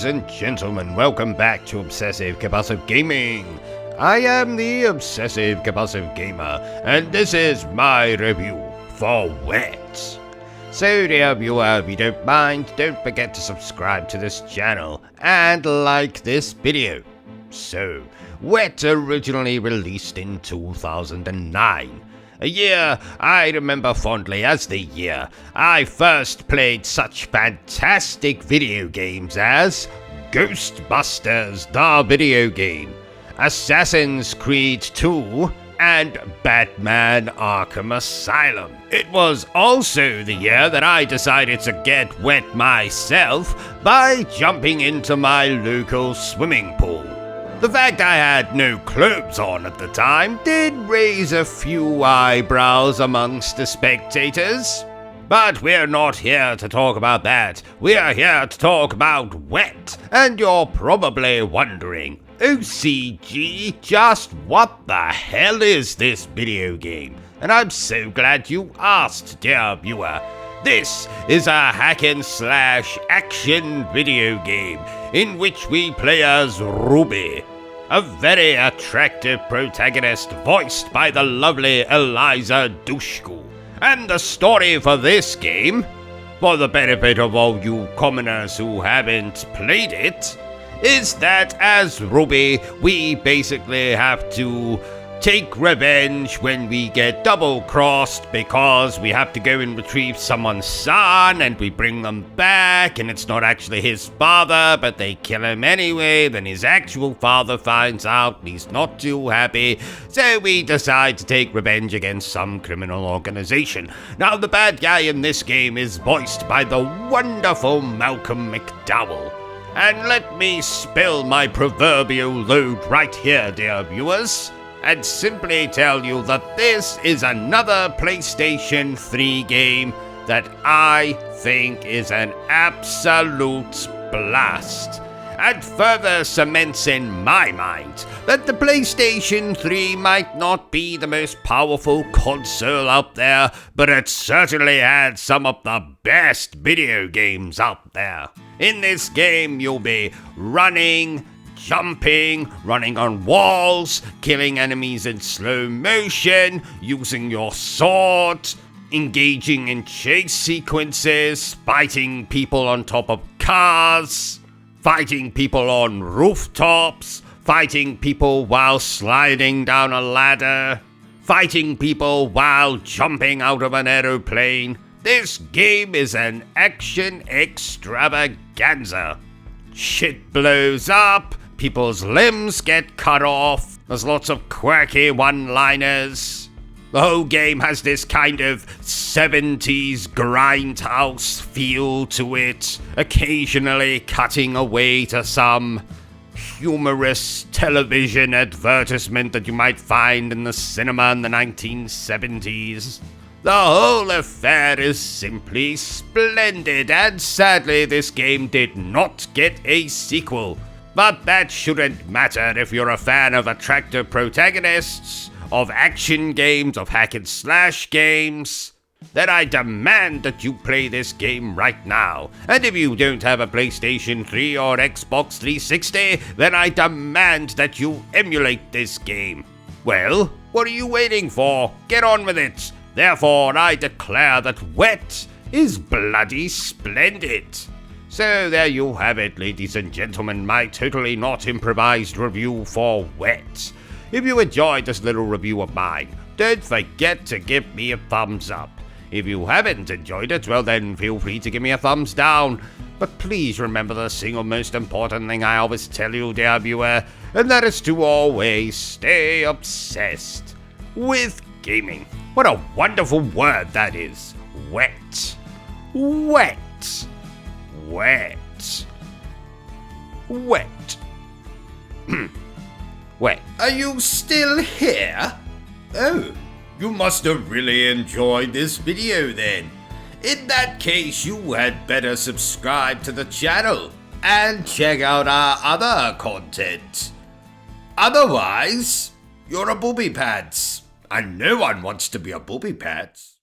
Ladies and gentlemen, welcome back to Obsessive Compulsive Gaming. I am the Obsessive Compulsive Gamer, and this is my review for Wet. So dear viewer, if you don't mind, don't forget to subscribe to this channel and like this video. So, Wet originally released in 2009. A year I remember fondly as the year I first played such fantastic video games as Ghostbusters the video game, Assassin's Creed 2, and Batman Arkham Asylum. It was also the year that I decided to get wet myself by jumping into my local swimming pool. The fact I had no clothes on at the time did raise a few eyebrows amongst the spectators. But we're not here to talk about that. We're here to talk about Wet. And you're probably wondering, O.C.G, just what the hell is this video game? And I'm so glad you asked, dear viewer. This is a hack-and-slash action video game in which we play as Ruby, a very attractive protagonist voiced by the lovely Eliza Dushku. And the story for this game, for the benefit of all you commoners who haven't played it, is that as Ruby, we basically have to take revenge when we get double-crossed because we have to go and retrieve someone's son and we bring them back and it's not actually his father, but they kill him anyway. Then his actual father finds out and he's not too happy, so we decide to take revenge against some criminal organization. Now, the bad guy in this game is voiced by the wonderful Malcolm McDowell. And let me spill my proverbial load right here, dear viewers, and simply tell you that this is another PlayStation 3 game that I think is an absolute blast, and further cements in my mind that the PlayStation 3 might not be the most powerful console out there, but it certainly had some of the best video games out there. In this game, you'll be running, jumping, running on walls, killing enemies in slow motion, using your sword, engaging in chase sequences, fighting people on top of cars, fighting people on rooftops, fighting people while sliding down a ladder, fighting people while jumping out of an aeroplane. This game is an action extravaganza. Shit blows up, people's limbs get cut off, there's lots of quirky one-liners. The whole game has this kind of 70s grindhouse feel to it, occasionally cutting away to some humorous television advertisement that you might find in the cinema in the 1970s. The whole affair is simply splendid, and sadly this game did not get a sequel. But that shouldn't matter if you're a fan of attractive protagonists, of action games, of hack-and-slash games. Then I demand that you play this game right now. And if you don't have a PlayStation 3 or Xbox 360, then I demand that you emulate this game. Well, what are you waiting for? Get on with it. Therefore, I declare that Wet is bloody splendid. So there you have it, ladies and gentlemen, my totally not improvised review for Wet. If you enjoyed this little review of mine, don't forget to give me a thumbs up. If you haven't enjoyed it, well then feel free to give me a thumbs down. But please remember the single most important thing I always tell you, dear viewer, and that is to always stay obsessed with gaming. What a wonderful word that is. Wet. Wet. Wet. Wet. Wet. Are you still here? Oh, you must have really enjoyed this video then. In that case, you had better subscribe to the channel and check out our other content. Otherwise, you're a booby pants, and no one wants to be a booby pants.